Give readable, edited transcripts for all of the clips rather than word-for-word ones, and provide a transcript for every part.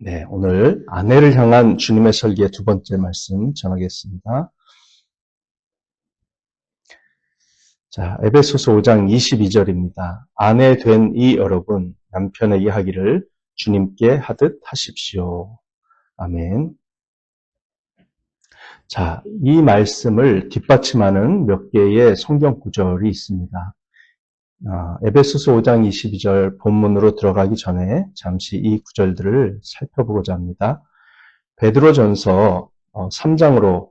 네, 오늘 아내를 향한 주님의 설계의 두 번째 말씀 전하겠습니다. 자, 에베소서 5장 22절입니다. 아내 된 이 여러분, 남편에게 하기를 주님께 하듯 하십시오. 아멘. 자, 이 말씀을 뒷받침하는 몇 개의 성경 구절이 있습니다. 에베소서 5장 22절 본문으로 들어가기 전에 잠시 이 구절들을 살펴보고자 합니다. 베드로전서 3장으로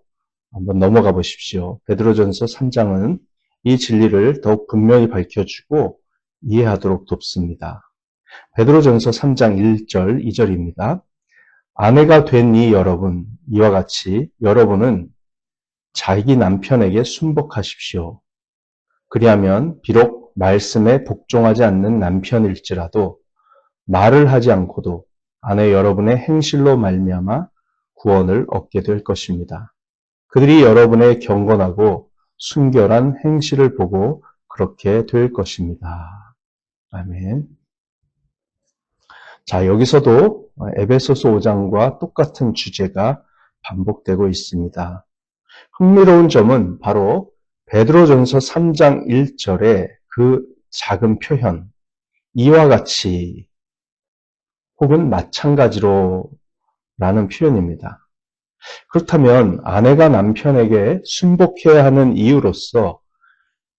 한번 넘어가 보십시오. 베드로전서 3장은 이 진리를 더욱 분명히 밝혀주고 이해하도록 돕습니다. 베드로전서 3장 1절, 2절입니다. 아내가 된 이 여러분, 이와 같이 여러분은 자기 남편에게 순복하십시오. 그리하면 비록 말씀에 복종하지 않는 남편일지라도 말을 하지 않고도 아내 여러분의 행실로 말미암아 구원을 얻게 될 것입니다. 그들이 여러분의 경건하고 순결한 행실을 보고 그렇게 될 것입니다. 아멘. 자, 여기서도 에베소서 5장과 똑같은 주제가 반복되고 있습니다. 흥미로운 점은 바로 베드로전서 3장 1절의 그 작은 표현, 이와 같이 혹은 마찬가지로 라는 표현입니다. 그렇다면 아내가 남편에게 순복해야 하는 이유로서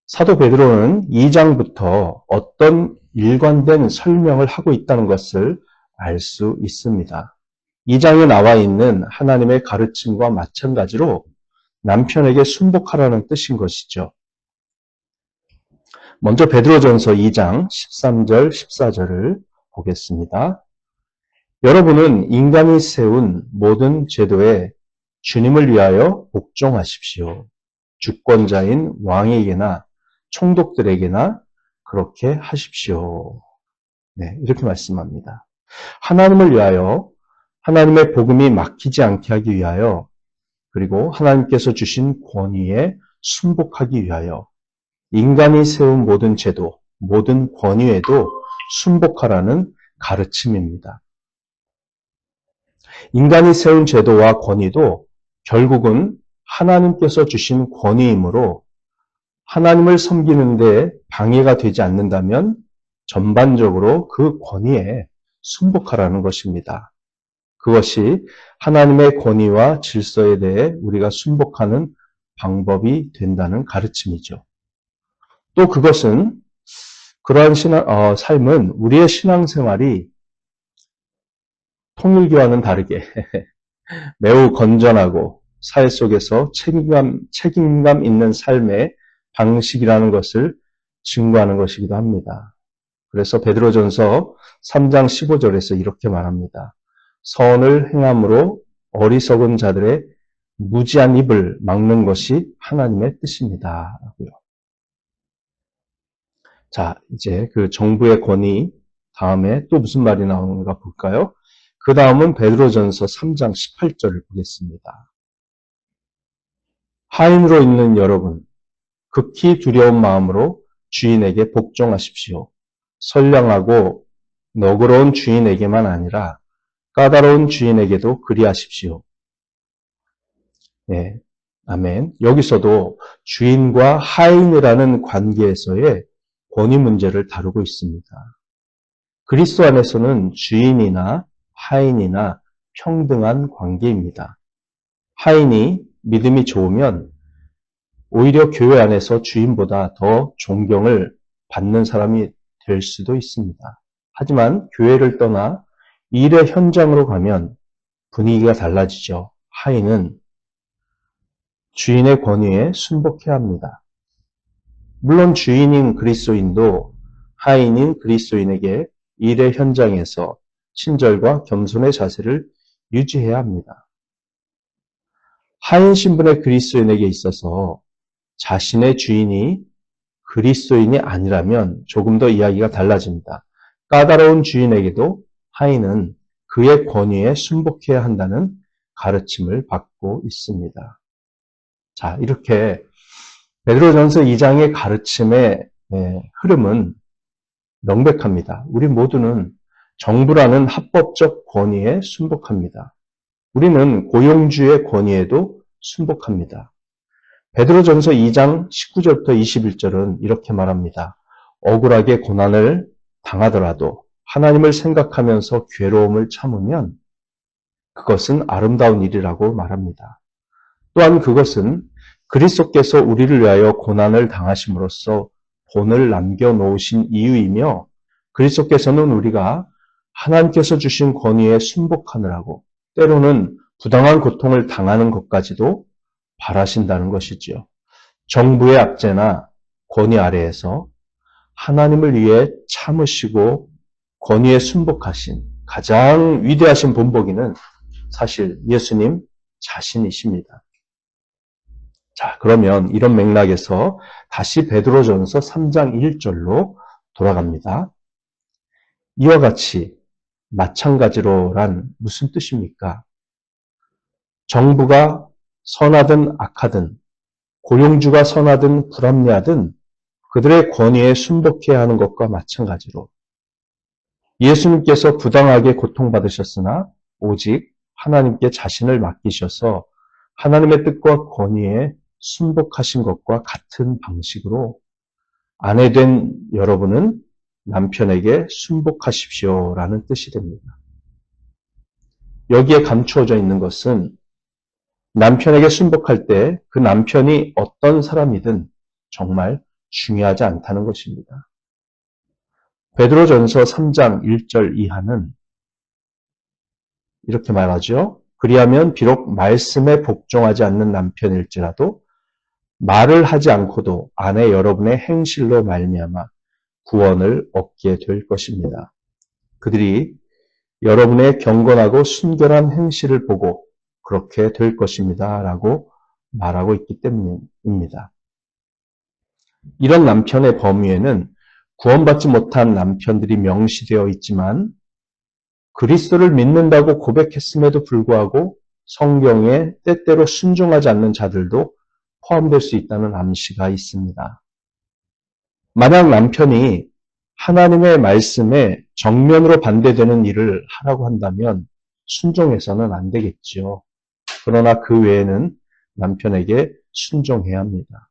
사도 베드로는 2장부터 어떤 일관된 설명을 하고 있다는 것을 알 수 있습니다. 2장에 나와 있는 하나님의 가르침과 마찬가지로 남편에게 순복하라는 뜻인 것이죠. 먼저 베드로전서 2장 13절, 14절을 보겠습니다. 여러분은 인간이 세운 모든 제도에 주님을 위하여 복종하십시오. 주권자인 왕에게나 총독들에게나 그렇게 하십시오. 네, 이렇게 말씀합니다. 하나님을 위하여, 하나님의 복음이 막히지 않게 하기 위하여, 그리고 하나님께서 주신 권위에 순복하기 위하여 인간이 세운 모든 제도, 모든 권위에도 순복하라는 가르침입니다. 인간이 세운 제도와 권위도 결국은 하나님께서 주신 권위이므로 하나님을 섬기는 데 방해가 되지 않는다면 전반적으로 그 권위에 순복하라는 것입니다. 그것이 하나님의 권위와 질서에 대해 우리가 순복하는 방법이 된다는 가르침이죠. 또 그것은 그러한 삶은 우리의 신앙생활이 통일교와는 다르게 매우 건전하고 사회 속에서 책임감 있는 삶의 방식이라는 것을 증거하는 것이기도 합니다. 그래서 베드로전서 3장 15절에서 이렇게 말합니다. 선을 행함으로 어리석은 자들의 무지한 입을 막는 것이 하나님의 뜻입니다. 자, 이제 그 정부의 권위 다음에 또 무슨 말이 나오는가 볼까요? 그 다음은 베드로전서 3장 18절을 보겠습니다. 하인으로 있는 여러분, 극히 두려운 마음으로 주인에게 복종하십시오. 선량하고 너그러운 주인에게만 아니라 까다로운 주인에게도 그리하십시오. 네, 아멘. 여기서도 주인과 하인이라는 관계에서의 권위 문제를 다루고 있습니다. 그리스도 안에서는 주인이나 하인이나 평등한 관계입니다. 하인이 믿음이 좋으면 오히려 교회 안에서 주인보다 더 존경을 받는 사람이 될 수도 있습니다. 하지만 교회를 떠나 일의 현장으로 가면 분위기가 달라지죠. 하인은 주인의 권위에 순복해야 합니다. 물론 주인인 그리스도인도 하인인 그리스도인에게 일의 현장에서 친절과 겸손의 자세를 유지해야 합니다. 하인 신분의 그리스도인에게 있어서 자신의 주인이 그리스도인이 아니라면 조금 더 이야기가 달라집니다. 까다로운 주인에게도 하인은 그의 권위에 순복해야 한다는 가르침을 받고 있습니다. 자, 이렇게 베드로전서 2장의 가르침의 흐름은 명백합니다. 우리 모두는 정부라는 합법적 권위에 순복합니다. 우리는 고용주의 권위에도 순복합니다. 베드로전서 2장 19절부터 21절은 이렇게 말합니다. 억울하게 고난을 당하더라도 하나님을 생각하면서 괴로움을 참으면 그것은 아름다운 일이라고 말합니다. 또한 그것은 그리스도께서 우리를 위하여 고난을 당하심으로써 본을 남겨놓으신 이유이며 그리스도께서는 우리가 하나님께서 주신 권위에 순복하느라고 때로는 부당한 고통을 당하는 것까지도 바라신다는 것이지요. 정부의 압제나 권위 아래에서 하나님을 위해 참으시고 권위에 순복하신 가장 위대하신 본보기는 사실 예수님 자신이십니다. 자, 그러면 이런 맥락에서 다시 베드로전서 3장 1절로 돌아갑니다. 이와 같이 마찬가지로란 무슨 뜻입니까? 정부가 선하든 악하든 고용주가 선하든 불합리하든 그들의 권위에 순복해야 하는 것과 마찬가지로 예수님께서 부당하게 고통받으셨으나 오직 하나님께 자신을 맡기셔서 하나님의 뜻과 권위에 순복하신 것과 같은 방식으로 아내된 여러분은 남편에게 순복하십시오라는 뜻이 됩니다. 여기에 감추어져 있는 것은 남편에게 순복할 때 그 남편이 어떤 사람이든 정말 중요하지 않다는 것입니다. 베드로전서 3장 1절 이하는 이렇게 말하죠. 그리하면 비록 말씀에 복종하지 않는 남편일지라도 말을 하지 않고도 아내 여러분의 행실로 말미암아 구원을 얻게 될 것입니다. 그들이 여러분의 경건하고 순결한 행실을 보고 그렇게 될 것입니다. 라고 말하고 있기 때문입니다. 이런 남편의 범위에는 구원받지 못한 남편들이 명시되어 있지만 그리스도를 믿는다고 고백했음에도 불구하고 성경에 때때로 순종하지 않는 자들도 포함될 수 있다는 암시가 있습니다. 만약 남편이 하나님의 말씀에 정면으로 반대되는 일을 하라고 한다면 순종해서는 안 되겠지요. 그러나 그 외에는 남편에게 순종해야 합니다.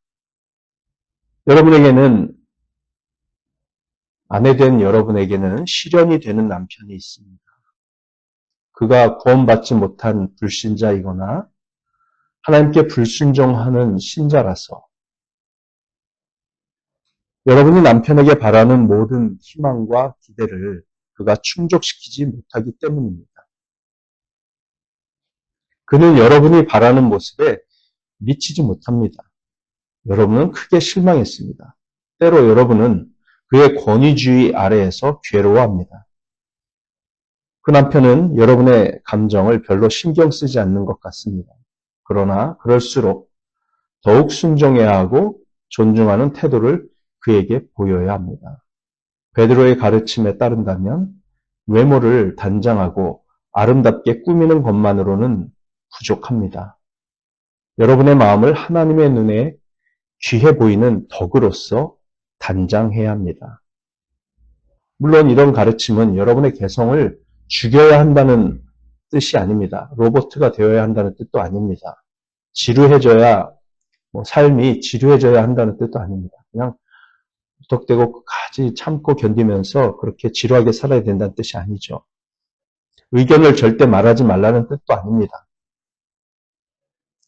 여러분에게는 아내된 여러분에게는 시련이 되는 남편이 있습니다. 그가 구원받지 못한 불신자이거나 하나님께 불순종하는 신자라서 여러분이 남편에게 바라는 모든 희망과 기대를 그가 충족시키지 못하기 때문입니다. 그는 여러분이 바라는 모습에 미치지 못합니다. 여러분은 크게 실망했습니다. 때로 여러분은 그의 권위주의 아래에서 괴로워합니다. 그 남편은 여러분의 감정을 별로 신경 쓰지 않는 것 같습니다. 그러나 그럴수록 더욱 순종해야 하고 존중하는 태도를 그에게 보여야 합니다. 베드로의 가르침에 따른다면 외모를 단장하고 아름답게 꾸미는 것만으로는 부족합니다. 여러분의 마음을 하나님의 눈에 귀해 보이는 덕으로서 단장해야 합니다. 물론 이런 가르침은 여러분의 개성을 죽여야 한다는 뜻이 아닙니다. 로봇가 되어야 한다는 뜻도 아닙니다. 지루해져야, 삶이 지루해져야 한다는 뜻도 아닙니다. 그냥 무턱대고 끝까지 참고 견디면서 그렇게 지루하게 살아야 된다는 뜻이 아니죠. 의견을 절대 말하지 말라는 뜻도 아닙니다.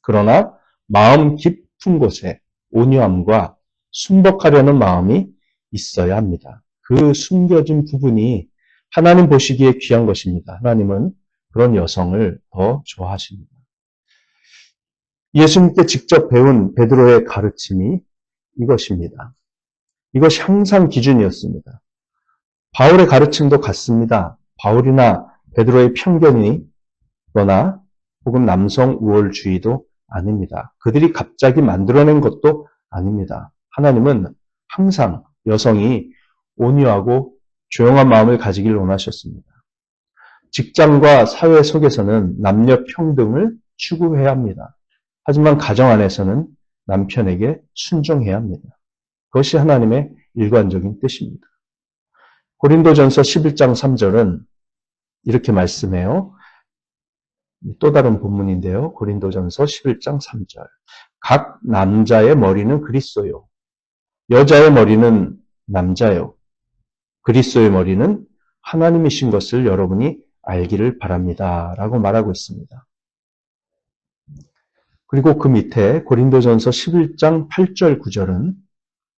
그러나 마음 깊은 곳에 온유함과 순복하려는 마음이 있어야 합니다. 그 숨겨진 부분이 하나님 보시기에 귀한 것입니다. 하나님은 그런 여성을 더 좋아하십니다. 예수님께 직접 배운 베드로의 가르침이 이것입니다. 이것이 항상 기준이었습니다. 바울의 가르침도 같습니다. 바울이나 베드로의 편견이거나 혹은 남성 우월주의도 아닙니다. 그들이 갑자기 만들어낸 것도 아닙니다. 하나님은 항상 여성이 온유하고 조용한 마음을 가지길 원하셨습니다. 직장과 사회 속에서는 남녀 평등을 추구해야 합니다. 하지만 가정 안에서는 남편에게 순종해야 합니다. 그것이 하나님의 일관적인 뜻입니다. 고린도전서 11장 3절은 이렇게 말씀해요. 또 다른 본문인데요. 고린도전서 11장 3절. 각 남자의 머리는 그리스도요. 여자의 머리는 남자요. 그리스도의 머리는 하나님이신 것을 여러분이 알기를 바랍니다. 라고 말하고 있습니다. 그리고 그 밑에 고린도전서 11장 8절 9절은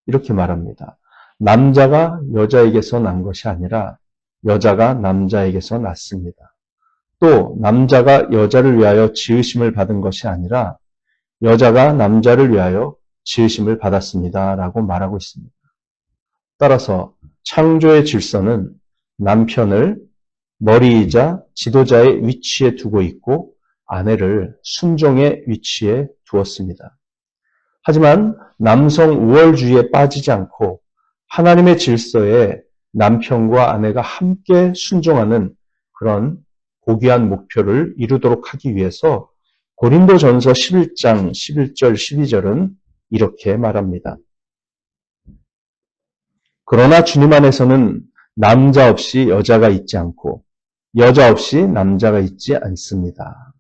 이렇게 말합니다. 남자가 여자에게서 난 것이 아니라 여자가 남자에게서 났습니다. 또 남자가 여자를 위하여 지으심을 받은 것이 아니라 여자가 남자를 위하여 지으심을 받았습니다. 라고 말하고 있습니다. 따라서 창조의 질서는 남편을 머리이자 지도자의 위치에 두고 있고 아내를 순종의 위치에 두었습니다. 하지만 남성 우월주의에 빠지지 않고 하나님의 질서에 남편과 아내가 함께 순종하는 그런 고귀한 목표를 이루도록 하기 위해서 고린도전서 11장 11절 12절은 이렇게 말합니다. 그러나 주님 안에서는 남자 없이 여자가 있지 않고 여자 없이 남자가 있지 않습니다.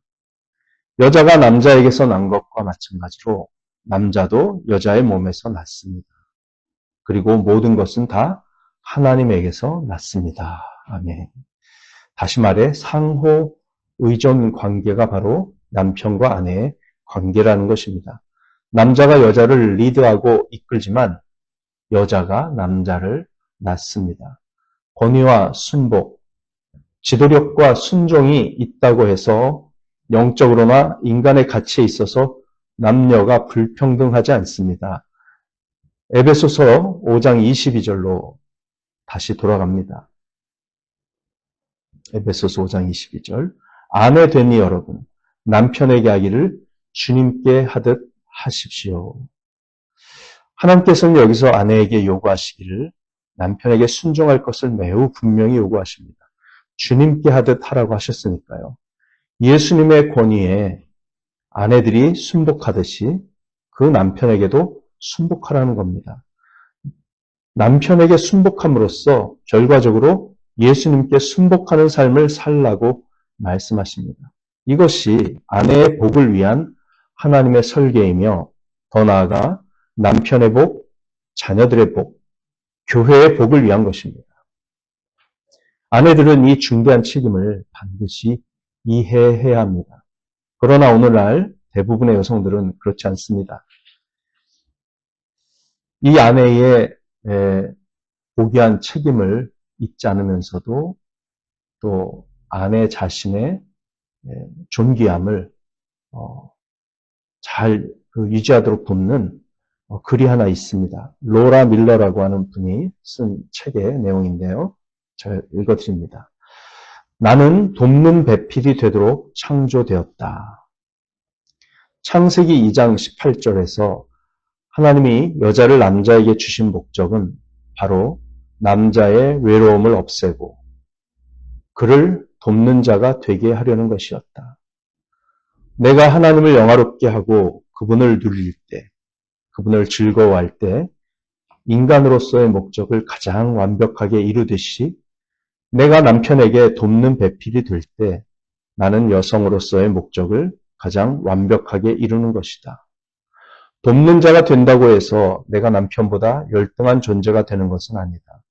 여자가 남자에게서 난 것과 마찬가지로 남자도 여자의 몸에서 났습니다. 그리고 모든 것은 다 하나님에게서 났습니다. 아멘. 다시 말해 상호 의존 관계가 바로 남편과 아내의 관계라는 것입니다. 남자가 여자를 리드하고 이끌지만 여자가 남자를 낳습니다. 권위와 순복, 지도력과 순종이 있다고 해서 영적으로나 인간의 가치에 있어서 남녀가 불평등하지 않습니다. 에베소서 5장 22절로 다시 돌아갑니다. 에베소서 5장 22절. 아내 되니 여러분, 남편에게 하기를 주님께 하듯 하십시오. 하나님께서는 여기서 아내에게 요구하시기를 남편에게 순종할 것을 매우 분명히 요구하십니다. 주님께 하듯 하라고 하셨으니까요. 예수님의 권위에 아내들이 순복하듯이 그 남편에게도 순복하라는 겁니다. 남편에게 순복함으로써 결과적으로 예수님께 순복하는 삶을 살라고 말씀하십니다. 이것이 아내의 복을 위한 하나님의 설계이며 더 나아가 남편의 복, 자녀들의 복, 교회의 복을 위한 것입니다. 아내들은 이 중대한 책임을 반드시 이해해야 합니다. 그러나 오늘날 대부분의 여성들은 그렇지 않습니다. 이 아내의 고귀한 책임을 잊지 않으면서도 또 아내 자신의 존귀함을 잘 유지하도록 돕는 글이 하나 있습니다. 로라 밀러라고 하는 분이 쓴 책의 내용인데요. 제가 읽어드립니다. 나는 돕는 배필이 되도록 창조되었다. 창세기 2장 18절에서 하나님이 여자를 남자에게 주신 목적은 바로 남자의 외로움을 없애고 그를 돕는 자가 되게 하려는 것이었다. 내가 하나님을 영화롭게 하고 그분을 누릴 때, 그분을 즐거워할 때 인간으로서의 목적을 가장 완벽하게 이루듯이 내가 남편에게 돕는 배필이 될 때 나는 여성으로서의 목적을 가장 완벽하게 이루는 것이다. 돕는 자가 된다고 해서 내가 남편보다 열등한 존재가 되는 것은 아니다.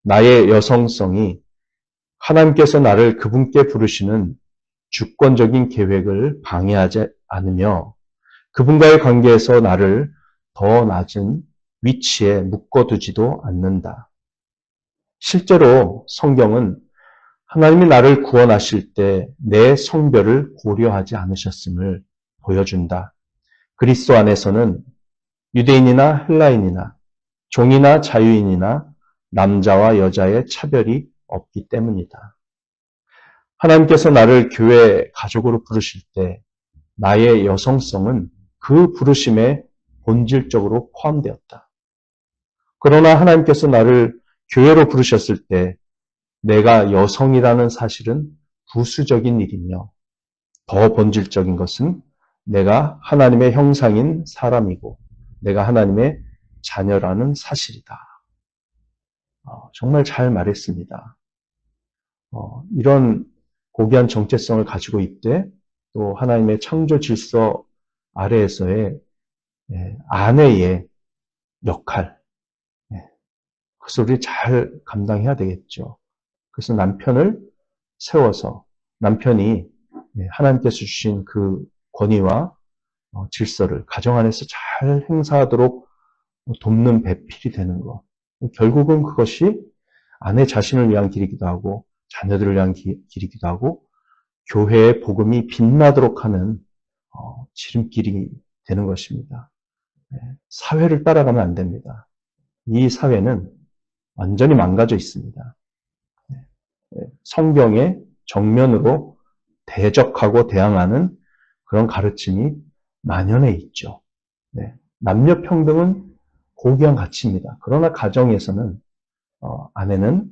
나의 여성성이 하나님께서 나를 그분께 부르시는 주권적인 계획을 방해하지 않으며 그분과의 관계에서 나를 더 낮은 위치에 묶어두지도 않는다. 실제로 성경은 하나님이 나를 구원하실 때 내 성별을 고려하지 않으셨음을 보여준다. 그리스도 안에서는 유대인이나 헬라인이나 종이나 자유인이나 남자와 여자의 차별이 없기 때문이다. 하나님께서 나를 교회 가족으로 부르실 때 나의 여성성은 그 부르심에 본질적으로 포함되었다. 그러나 하나님께서 나를 교회로 부르셨을 때 내가 여성이라는 사실은 부수적인 일이며 더 본질적인 것은 내가 하나님의 형상인 사람이고 내가 하나님의 자녀라는 사실이다. 정말 잘 말했습니다. 이런 고귀한 정체성을 가지고 있되 또 하나님의 창조 질서 아래에서의 아내의 역할, 그것을 우리 잘 감당해야 되겠죠. 그래서 남편을 세워서 남편이 하나님께서 주신 그 권위와 질서를 가정 안에서 잘 행사하도록 돕는 배필이 되는 것. 결국은 그것이 아내 자신을 위한 길이기도 하고 자녀들을 위한 길이기도 하고 교회의 복음이 빛나도록 하는 지름길이 되는 것입니다. 사회를 따라가면 안 됩니다. 이 사회는 완전히 망가져 있습니다. 성경에 정면으로 대적하고 대항하는 그런 가르침이 만연해 있죠. 남녀 평등은 고귀한 가치입니다. 그러나 가정에서는 아내는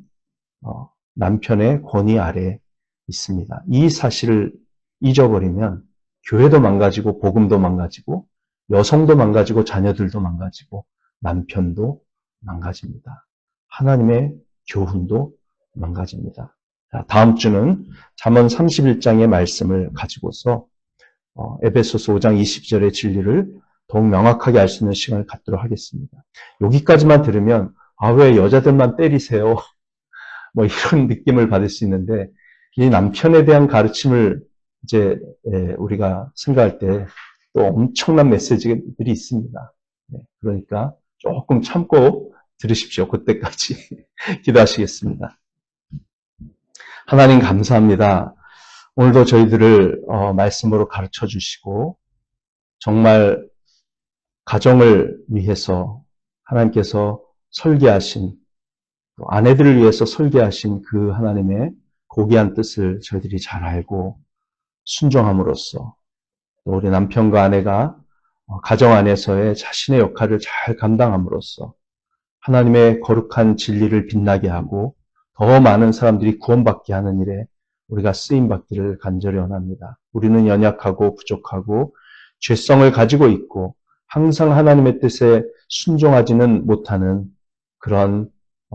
남편의 권위 아래에 있습니다. 이 사실을 잊어버리면 교회도 망가지고 복음도 망가지고 여성도 망가지고 자녀들도 망가지고 남편도 망가집니다. 하나님의 교훈도 망가집니다. 자, 다음 주는 잠언 31장의 말씀을 가지고서 에베소서 5장 20절의 진리를 더욱 명확하게 알 수 있는 시간을 갖도록 하겠습니다. 여기까지만 들으면 왜 여자들만 때리세요? 뭐 이런 느낌을 받을 수 있는데 이 남편에 대한 가르침을 이제 우리가 생각할 때 또 엄청난 메시지들이 있습니다. 그러니까 조금 참고 들으십시오. 그때까지 기도하시겠습니다. 하나님 감사합니다. 오늘도 저희들을 말씀으로 가르쳐 주시고 정말 가정을 위해서 하나님께서 설계하신 아내들을 위해서 설계하신 그 하나님의 고귀한 뜻을 저희들이 잘 알고 순종함으로써 또 우리 남편과 아내가 가정 안에서의 자신의 역할을 잘 감당함으로써 하나님의 거룩한 진리를 빛나게 하고 더 많은 사람들이 구원받게 하는 일에 우리가 쓰임받기를 간절히 원합니다. 우리는 연약하고 부족하고 죄성을 가지고 있고 항상 하나님의 뜻에 순종하지는 못하는 그런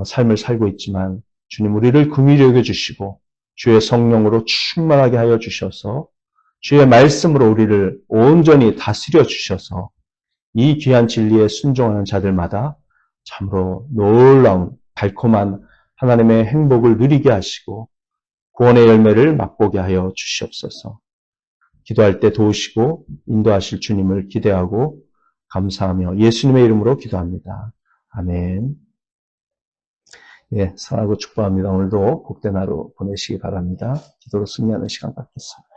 삶을 살고 있지만 주님 우리를 긍휼히 여겨주시고 주의 성령으로 충만하게 하여 주셔서 주의 말씀으로 우리를 온전히 다스려 주셔서 이 귀한 진리에 순종하는 자들마다 참으로 놀라운 달콤한 하나님의 행복을 누리게 하시고 구원의 열매를 맛보게 하여 주시옵소서. 기도할 때 도우시고 인도하실 주님을 기대하고 감사하며 예수님의 이름으로 기도합니다. 아멘. 사랑하고 축복합니다. 오늘도 복된 하루 보내시기 바랍니다. 기도로 승리하는 시간 갖겠습니다.